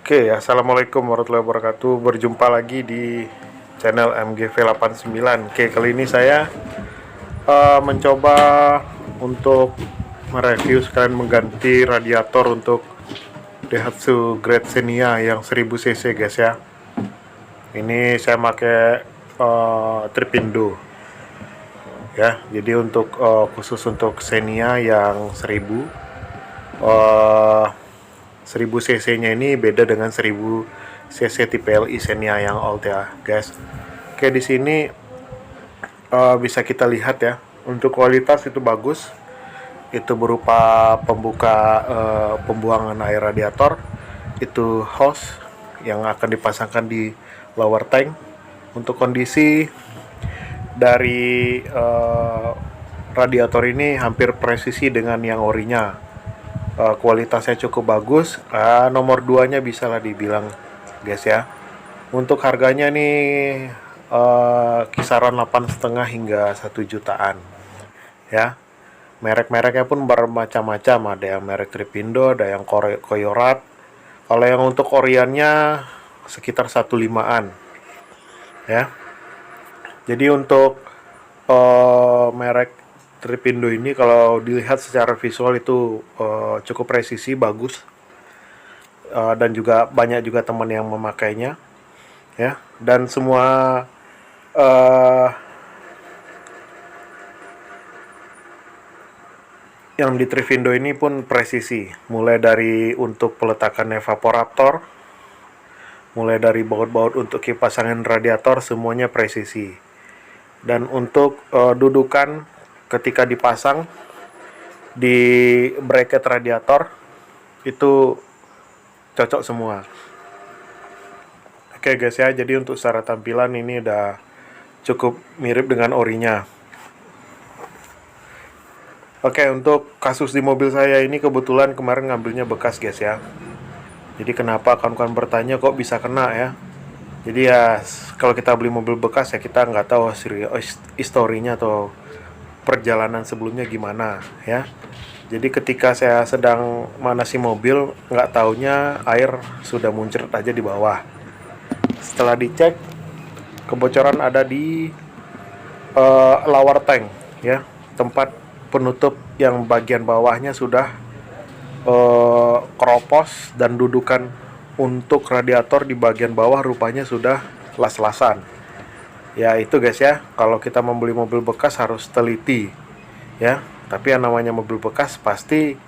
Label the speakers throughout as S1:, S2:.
S1: Oke, assalamualaikum warahmatullahi wabarakatuh. Berjumpa lagi di channel MGV89. Oke, kali ini saya mencoba untuk mereview sekalian mengganti radiator untuk Daihatsu Great Xenia yang 1000 cc guys ya. Ini saya pakai Tripindo ya. Jadi untuk khusus untuk Xenia yang 1000 cc nya ini beda dengan 1000 cc tipe LI Xenia yang old ya guys. Oke, di sini bisa kita lihat ya, untuk kualitas itu bagus. Itu berupa pembuka pembuangan air radiator, itu hose yang akan dipasangkan di lower tank. Untuk kondisi dari radiator ini hampir presisi dengan yang orinya. Kualitasnya cukup bagus. Nomor 2 nya bisa lah dibilang guys ya. Untuk harganya nih kisaran 8,5 hingga 1 jutaan ya. Merek-mereknya pun bermacam-macam, ada yang merek Tripindo, ada yang Koyorat. Kalau yang untuk oriannya sekitar 1,5-an ya. Jadi untuk merek Tripindo ini kalau dilihat secara visual itu cukup presisi, bagus, dan juga banyak juga teman yang memakainya ya. Dan semua yang di Tripindo ini pun presisi, mulai dari untuk peletakan evaporator, mulai dari baut-baut untuk kipas angin radiator, semuanya presisi. Dan untuk dudukan ketika dipasang di bracket radiator itu cocok semua. Oke guys ya, jadi untuk secara tampilan ini udah cukup mirip dengan orinya. Oke, untuk kasus di mobil saya ini kebetulan kemarin ngambilnya bekas guys ya. Jadi kenapa kawan-kawan bertanya kok bisa kena ya. Jadi ya kalau kita beli mobil bekas ya kita nggak tahu historinya atau perjalanan sebelumnya gimana ya. Jadi ketika saya sedang manasi mobil, nggak taunya air sudah muncrat aja di bawah. Setelah dicek, kebocoran ada di lower tank ya, tempat penutup yang bagian bawahnya sudah keropos, dan dudukan untuk radiator di bagian bawah rupanya sudah las-lasan. Ya itu guys ya, kalau kita membeli mobil bekas harus teliti ya. Tapi yang namanya mobil bekas pasti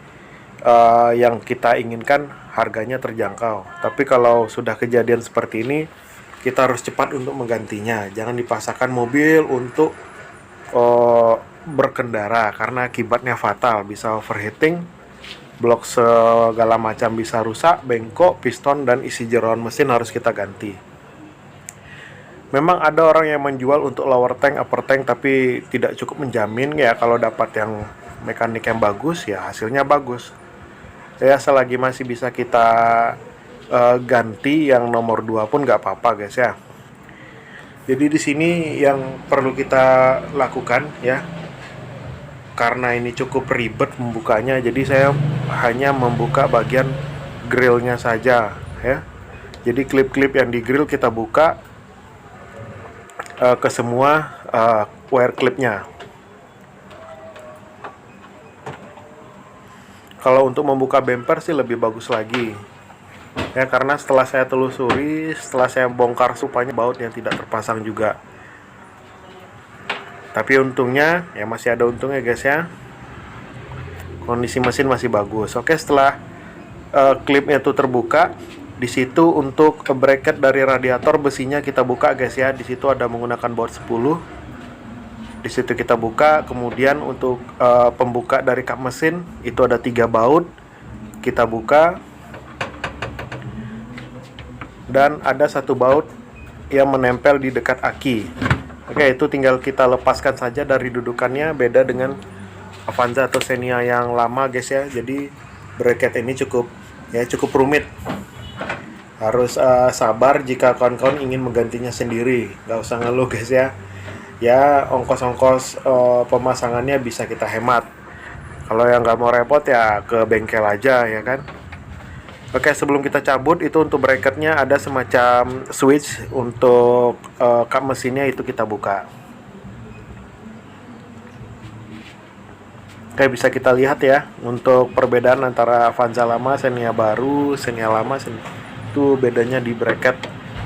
S1: yang kita inginkan harganya terjangkau. Tapi kalau sudah kejadian seperti ini, kita harus cepat untuk menggantinya. Jangan dipaksakan mobil untuk berkendara karena akibatnya fatal, bisa overheating, blok segala macam bisa rusak, bengkok, piston dan isi jeroan mesin harus kita ganti. Memang ada orang yang menjual untuk lower tank, upper tank, tapi tidak cukup menjamin ya. Kalau dapat yang mekanik yang bagus ya hasilnya bagus ya. Selagi masih bisa kita ganti yang nomor 2 pun nggak apa-apa guys ya. Jadi di sini yang perlu kita lakukan ya, karena ini cukup ribet membukanya, jadi saya hanya membuka bagian grillnya saja ya. Jadi klip-klip yang di grill kita buka ke semua wire clipnya. Kalau untuk membuka bumper sih lebih bagus lagi ya, karena setelah saya telusuri, setelah saya bongkar rupanya baut yang tidak terpasang juga. Tapi untungnya ya, masih ada untungnya guys ya, kondisi mesin masih bagus. Oke, setelah klipnya itu terbuka, di situ untuk bracket dari radiator besinya kita buka guys ya. Di situ ada menggunakan baut 10. Di situ kita buka. Kemudian untuk pembuka dari kap mesin itu ada 3 baut, kita buka. Dan ada 1 baut yang menempel di dekat aki. Oke, itu tinggal kita lepaskan saja dari dudukannya. Beda dengan Avanza atau Xenia yang lama guys ya. Jadi bracket ini cukup rumit. Harus sabar jika kawan-kawan ingin menggantinya sendiri. Gak usah ngeluh guys ya. Ya ongkos-ongkos pemasangannya bisa kita hemat. Kalau yang nggak mau repot ya ke bengkel aja ya kan. Oke, sebelum kita cabut itu untuk bracketnya ada semacam switch untuk kap mesinnya itu kita buka. Oke, bisa kita lihat ya untuk perbedaan antara Avanza lama, Xenia baru, Xenia lama, itu bedanya di bracket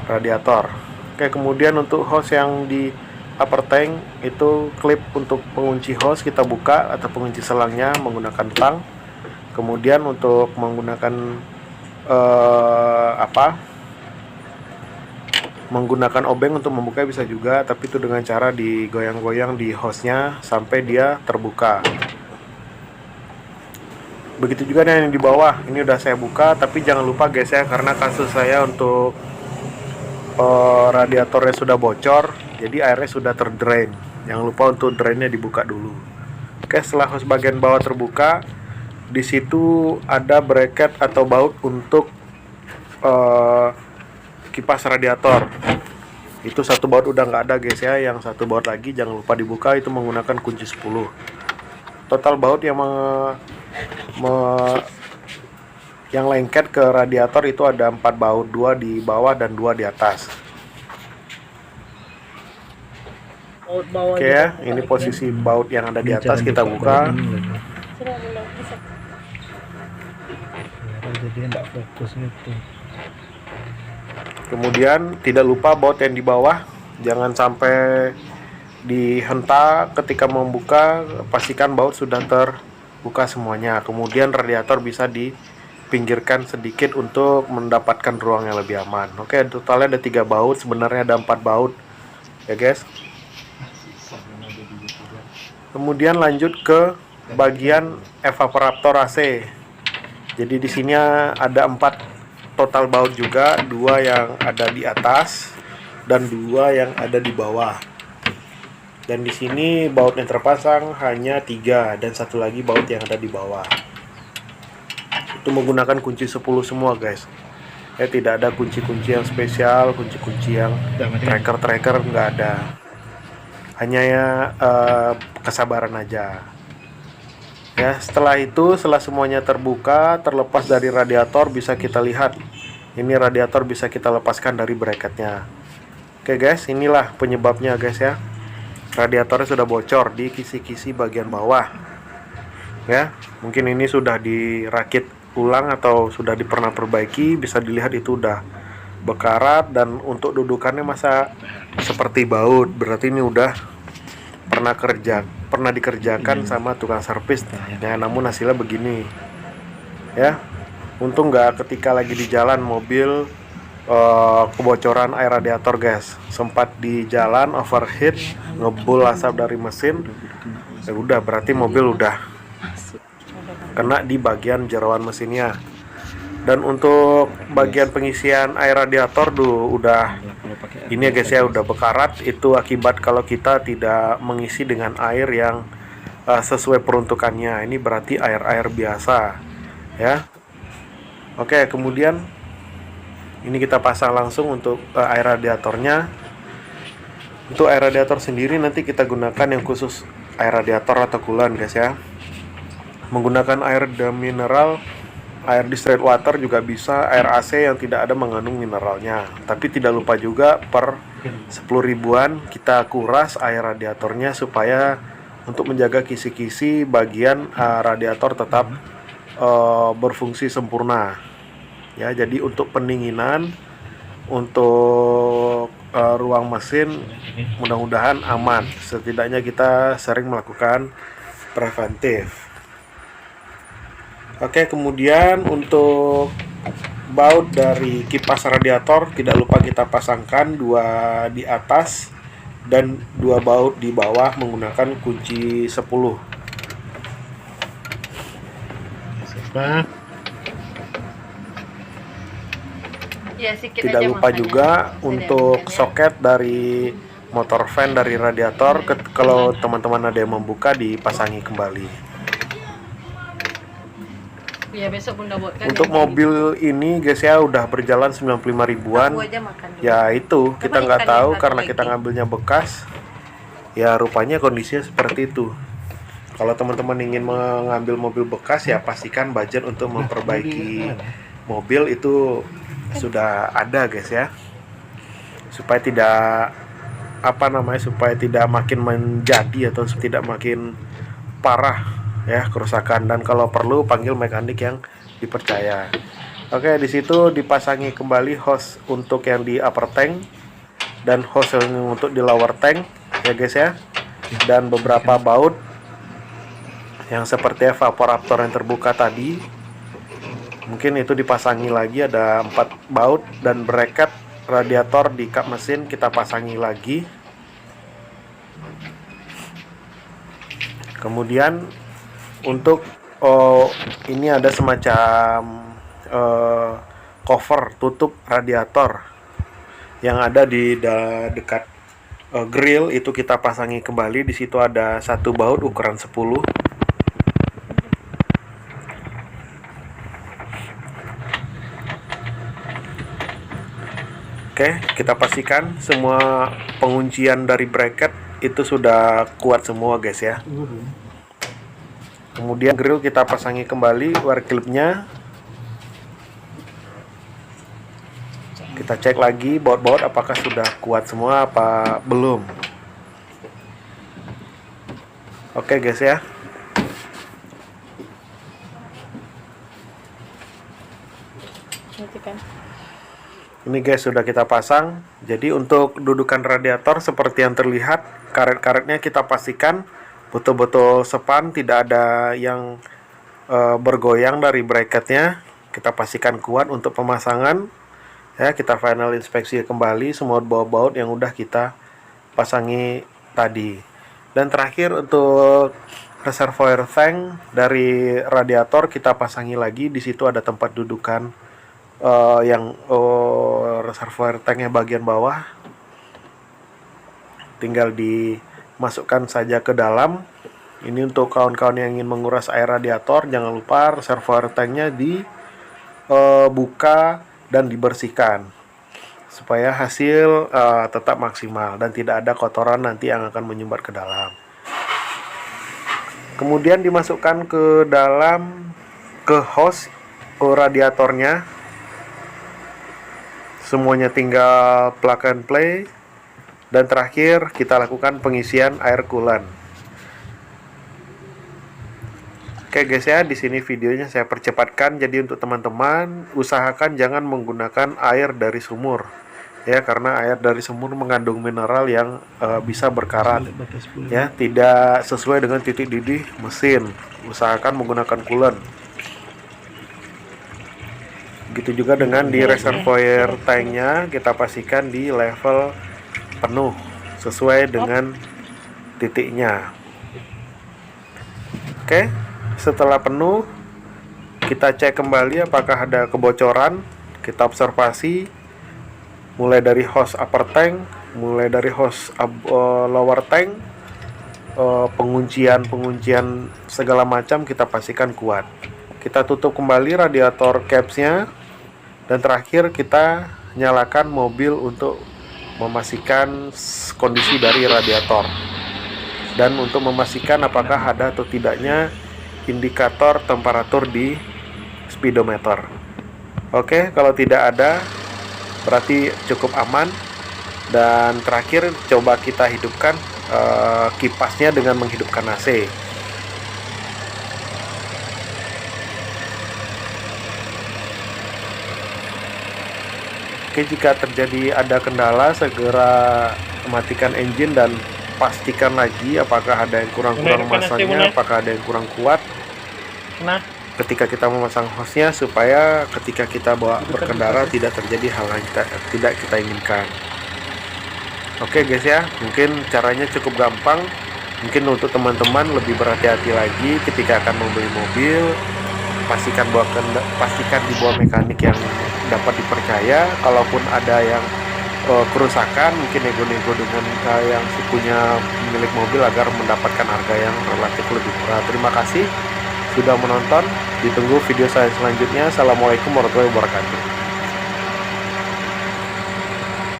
S1: radiator. Oke, kemudian untuk hose yang di upper tank itu klip untuk pengunci hose kita buka atau pengunci selangnya menggunakan tang. Kemudian untuk menggunakan menggunakan obeng untuk membuka bisa juga, tapi itu dengan cara digoyang-goyang di hose-nya sampai dia terbuka. Begitu juga yang di bawah, ini udah saya buka, tapi jangan lupa guys ya, karena kasus saya untuk radiatornya sudah bocor, jadi airnya sudah terdrain. Jangan lupa untuk drainnya dibuka dulu. Oke, setelah hose bagian bawah terbuka, di situ ada bracket atau baut untuk kipas radiator. Itu satu baut udah nggak ada guys ya, yang satu baut lagi jangan lupa dibuka, itu menggunakan kunci 10. Total baut yang lengket ke radiator itu ada 4 baut, 2 di bawah dan 2 di atas. Oke ya, ini posisi baut yang ada di atas, kita buka.
S2: Jadi enggak fokus gitu.
S1: Kemudian tidak lupa baut yang di bawah, jangan sampai dihentak ketika membuka, pastikan baut sudah terbuka semuanya. Kemudian radiator bisa dipinggirkan sedikit untuk mendapatkan ruang yang lebih aman. Oke, totalnya ada 3 baut, sebenarnya ada 4 baut ya guys. Kemudian lanjut ke bagian evaporator AC. Jadi di sini ada 4 total baut juga, 2 yang ada di atas dan 2 yang ada di bawah. Dan di sini baut yang terpasang hanya 3 dan 1 lagi baut yang ada di bawah. Itu menggunakan kunci 10 semua guys. Ya, tidak ada kunci-kunci yang spesial, kunci-kunci yang tracker nggak ada. Hanya ya kesabaran aja. Ya, setelah semuanya terbuka, terlepas dari radiator, bisa kita lihat. Ini radiator bisa kita lepaskan dari bracketnya. Oke guys, inilah penyebabnya guys ya. Radiatornya sudah bocor di kisi-kisi bagian bawah. Ya, mungkin ini sudah dirakit ulang atau sudah pernah perbaiki, bisa dilihat itu udah bekarat, dan untuk dudukannya masa seperti baut, berarti ini udah pernah dikerjakan sama tukang servis ya, namun hasilnya begini ya. Untung nggak ketika lagi di jalan mobil kebocoran air radiator guys, sempat di jalan overheat, ngebul asap dari mesin, ya udah berarti mobil udah kena di bagian jeroan mesinnya. Dan untuk bagian pengisian air radiator udah ini ya guys ya, udah bekarat. Itu akibat kalau kita tidak mengisi dengan air yang sesuai peruntukannya. Ini berarti air biasa ya. Oke, kemudian ini kita pasang langsung untuk air radiatornya. Untuk air radiator sendiri nanti kita gunakan yang khusus air radiator atau coolant guys ya. Menggunakan air mineral, air distilled water juga bisa, air AC yang tidak ada mengandung mineralnya. Tapi tidak lupa juga per 10 ribuan kita kuras air radiatornya supaya untuk menjaga kisi-kisi bagian radiator tetap berfungsi sempurna. Ya, jadi untuk pendinginan, untuk ruang mesin mudah-mudahan aman. Setidaknya kita sering melakukan preventif. Oke, kemudian untuk baut dari kipas radiator tidak lupa kita pasangkan 2 di atas dan 2 baut di bawah menggunakan kunci 10. Tidak lupa juga untuk soket dari motor fan dari radiator, kalau teman-teman ada yang membuka dipasangi kembali.
S3: Ya, besok Bunda buatkan.
S1: Untuk mobil ini guys ya udah berjalan 95 ribuan. Ya itu kita nggak tahu karena kita ngambilnya bekas. Ya rupanya kondisinya seperti itu. Kalau teman-teman ingin mengambil mobil bekas ya pastikan budget untuk memperbaiki mobil itu sudah ada guys ya, supaya tidak supaya tidak makin menjadi atau tidak makin parah ya kerusakan, dan kalau perlu panggil mekanik yang dipercaya. Oke, di situ dipasangi kembali hose untuk yang di upper tank dan hose yang untuk di lower tank ya guys ya, dan beberapa baut yang seperti evaporator yang terbuka tadi, mungkin itu dipasangi lagi. Ada 4 baut dan bracket radiator di kap mesin kita pasangi lagi. Kemudian untuk ini ada semacam cover tutup radiator yang ada di dekat grill, itu kita pasangi kembali. Di situ ada 1 baut ukuran 10. Oke, kita pastikan semua penguncian dari bracket itu sudah kuat semua guys ya. Kemudian grill kita pasangi kembali wire clipnya. Kita cek lagi baut-baut apakah sudah kuat semua apa belum. Oke guys ya. Ini guys sudah kita pasang. Jadi untuk dudukan radiator seperti yang terlihat, karet-karetnya kita pastikan betul-betul sepan, tidak ada yang bergoyang dari bracketnya. Kita pastikan kuat untuk pemasangan. Ya, kita final inspeksi kembali semua baut-baut yang udah kita pasangi tadi. Dan terakhir untuk reservoir tank dari radiator kita pasangi lagi. Di situ ada tempat dudukan yang reservoir tanknya bagian bawah, tinggal dimasukkan saja ke dalam. Ini untuk kawan-kawan yang ingin menguras air radiator, jangan lupa reservoir tanknya dibuka dan dibersihkan supaya hasil tetap maksimal dan tidak ada kotoran nanti yang akan menyumbat ke dalam. Kemudian dimasukkan ke dalam ke hose radiatornya. Semuanya tinggal plug and play. Dan terakhir kita lakukan pengisian air coolant. Oke guys ya, di sini videonya saya percepatkan. Jadi untuk teman-teman usahakan jangan menggunakan air dari sumur. Ya, karena air dari sumur mengandung mineral yang bisa berkarat. Ya, tidak sesuai dengan titik didih mesin. Usahakan menggunakan coolant. Begitu juga dengan di reservoir tanknya, kita pastikan di level penuh sesuai dengan titiknya. Oke, setelah penuh kita cek kembali apakah ada kebocoran. Kita observasi mulai dari hose upper tank, mulai dari hose lower tank, penguncian segala macam kita pastikan kuat. Kita tutup kembali radiator capsnya. Dan terakhir kita nyalakan mobil untuk memastikan kondisi dari radiator dan untuk memastikan apakah ada atau tidaknya indikator temperatur di speedometer. Oke, kalau tidak ada berarti cukup aman. Dan terakhir coba kita hidupkan kipasnya dengan menghidupkan AC. Oke, jika terjadi ada kendala segera matikan engine dan pastikan lagi apakah ada yang kurang-kurang masangnya, apakah ada yang kurang kuat ketika kita memasang hose-nya, supaya ketika kita bawa berkendara tidak terjadi hal yang tidak kita inginkan. Oke guys ya, mungkin caranya cukup gampang. Mungkin untuk teman-teman lebih berhati-hati lagi ketika akan membeli mobil. Pastikan dibawa mekanik yang dapat dipercaya. Kalaupun ada yang kerusakan, mungkin nego-nego dengan yang punya pemilik mobil agar mendapatkan harga yang relatif lebih murah. Terima kasih sudah menonton. Ditunggu video saya selanjutnya. Assalamualaikum warahmatullahi wabarakatuh.